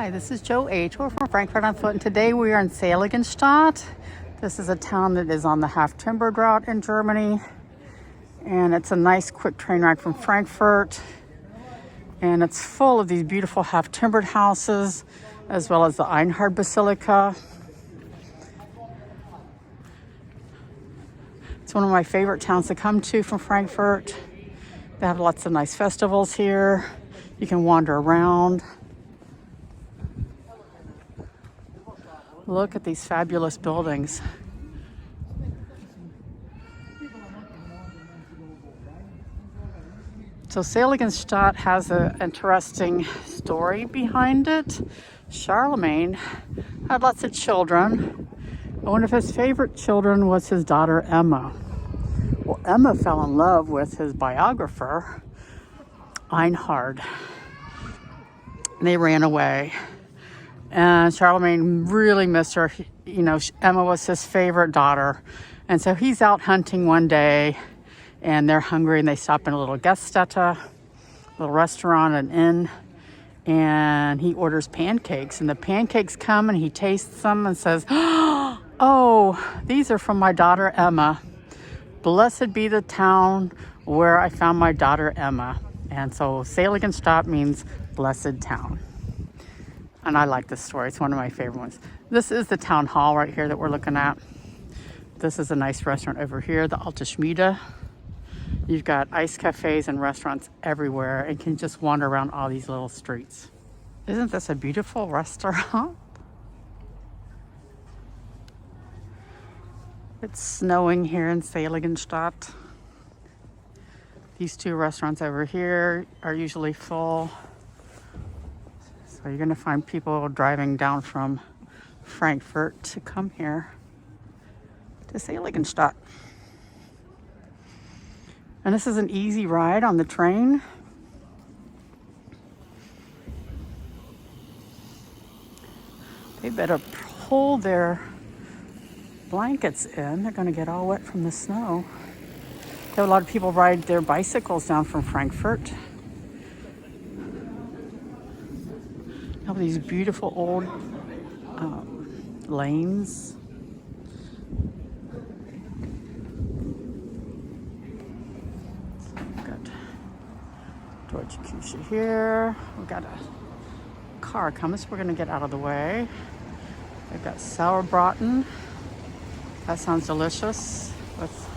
Hi, this is Joe H. We're from Frankfurt on Foot, and today we are in Seligenstadt. This is a town that is on the half-timbered route in Germany, and it's a nice quick train ride from Frankfurt. And it's full of these beautiful half-timbered houses, as well as the Einhard Basilica. It's one of my favorite towns to come to from Frankfurt. They have lots of nice festivals here. You can wander around. Look at these fabulous buildings. So Seligenstadt has an interesting story behind it. Charlemagne had lots of children. One of his favorite children was his daughter Emma. Well, Emma fell in love with his biographer, Einhard. And they ran away. And Charlemagne really missed her. You know, Emma was his favorite daughter. And so he's out hunting one day, and they're hungry, and they stop in a little Gaststätte, a little restaurant, an inn, and he orders pancakes. And the pancakes come, and he tastes them and says, "Oh, these are from my daughter Emma. Blessed be the town where I found my daughter Emma." And so Seligenstadt means blessed town. And I like this story. It's one of my favorite ones. This is the town hall right here that we're looking at. This is a nice restaurant over here, the Alte Schmiede. You've got ice cafes and restaurants everywhere, and can just wander around all these little streets. Isn't this a beautiful restaurant? It's snowing here in Seligenstadt. These two restaurants over here are usually full. So you're gonna find people driving down from Frankfurt to come here to Seligenstadt. And this is an easy ride on the train. They better pull their blankets in. They're gonna get all wet from the snow. They have a lot of people ride their bicycles down from Frankfurt. All these beautiful old lanes. We've got Deutsche Küche here. We've got a car coming, so we're gonna get out of the way. They've got Sauerbraten. That sounds delicious with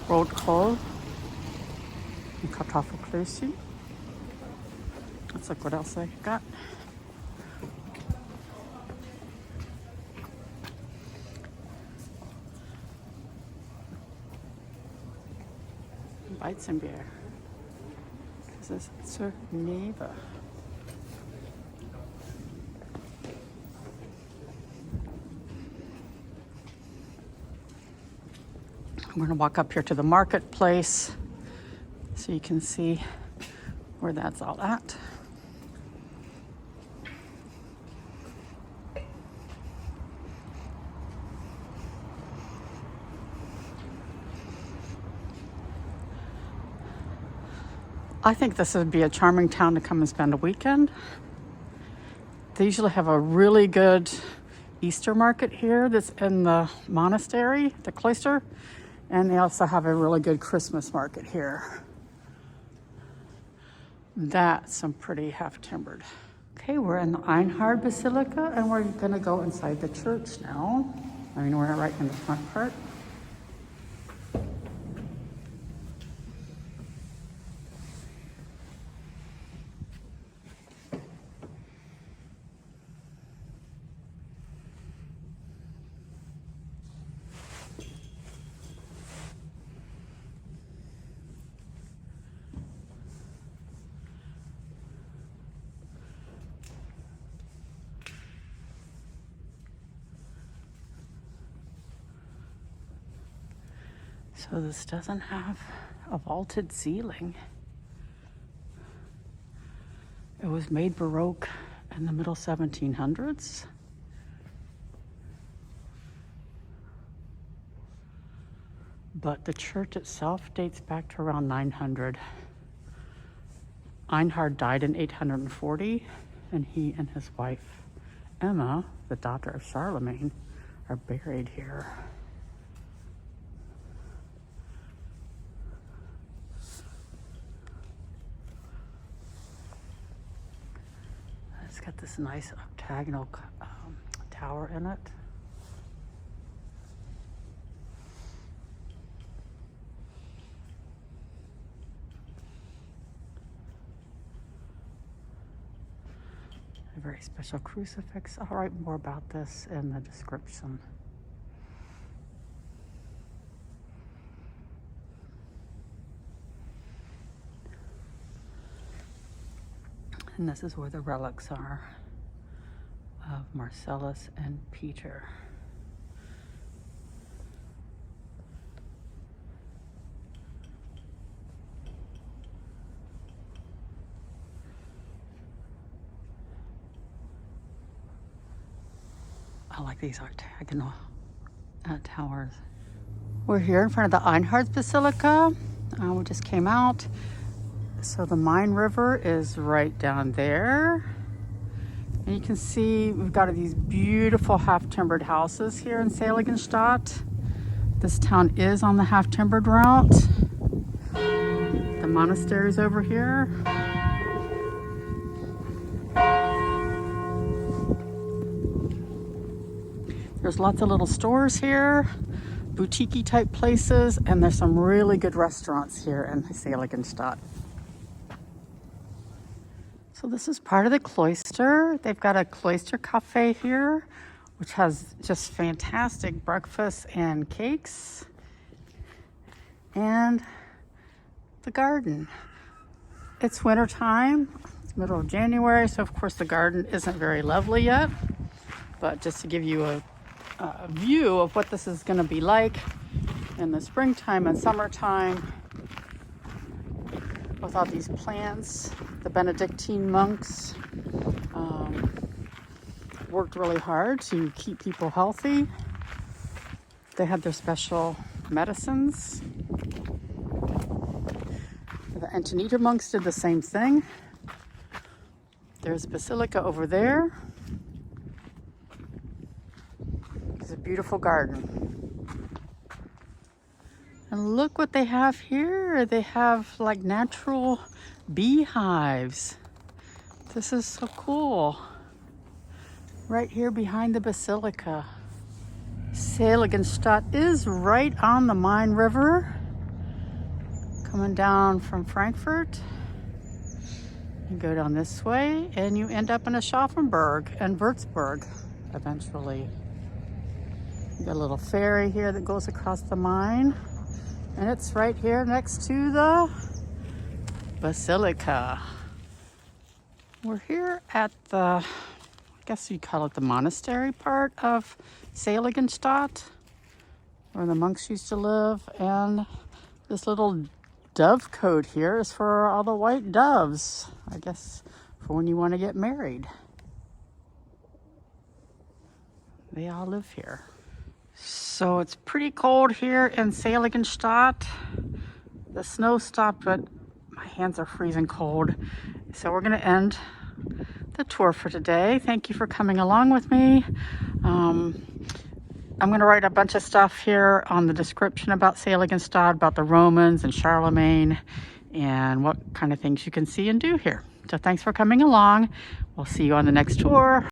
Rotkohl and Kartoffelklößchen. Let's look what else they got. Weizenbier. Das ist zur Neve. I'm going to walk up here to the marketplace so you can see where that's all at. I think this would be a charming town to come and spend a weekend. They usually have a really good Easter market here that's in the monastery, the Cloister, and they also have a really good Christmas market here. That's some pretty half-timbered. Okay, we're in the Einhard Basilica, and we're gonna go inside the church now. I mean, we're right in the front part. So this doesn't have a vaulted ceiling. It was made Baroque in the middle 1700s. But the church itself dates back to around 900. Einhard died in 840, And he and his wife, Emma, the daughter of Charlemagne, are buried here. It's got this nice octagonal tower in it. A very special crucifix. I'll write more about this in the description. And this is where the relics are of Marcellus and Peter. I like these octagonal towers. We're here in front of the Einhard Basilica. We just came out. So the Main River is right down there. And you can see we've got these beautiful half-timbered houses here in Seligenstadt. This town is on the half-timbered route. The monastery is over here. There's lots of little stores here, boutique-y type places, and there's some really good restaurants here in Seligenstadt. So this is part of the cloister. They've got a Kloster Cafe here, which has just fantastic breakfasts and cakes. And the garden. It's winter time. It's middle of January, so of course the garden isn't very lovely yet. But just to give you a view of what this is going to be like in the springtime and summertime with all these plants. The Benedictine monks worked really hard to keep people healthy. They had their special medicines. The Antonita monks did the same thing. There's a basilica over there. It's a beautiful garden. And look what they have here. They have like natural beehives. This is so cool. Right here behind the basilica. Seligenstadt is right on the Main River. Coming down from Frankfurt. You go down this way and you end up in Aschaffenburg and Würzburg eventually. You got a little ferry here that goes across the Main. And it's right here next to the basilica. We're here at the, I guess you call it the monastery part of Seligenstadt, where the monks used to live. And this little dove cote here is for all the white doves, I guess for when you want to get married. They all live here. So it's pretty cold here in Seligenstadt. The snow stopped, but my hands are freezing cold. So we're going to end the tour for today. Thank you for coming along with me. I'm going to write a bunch of stuff here on the description about Seligenstadt, about the Romans and Charlemagne, and what kind of things you can see and do here. So thanks for coming along. We'll see you on the next tour.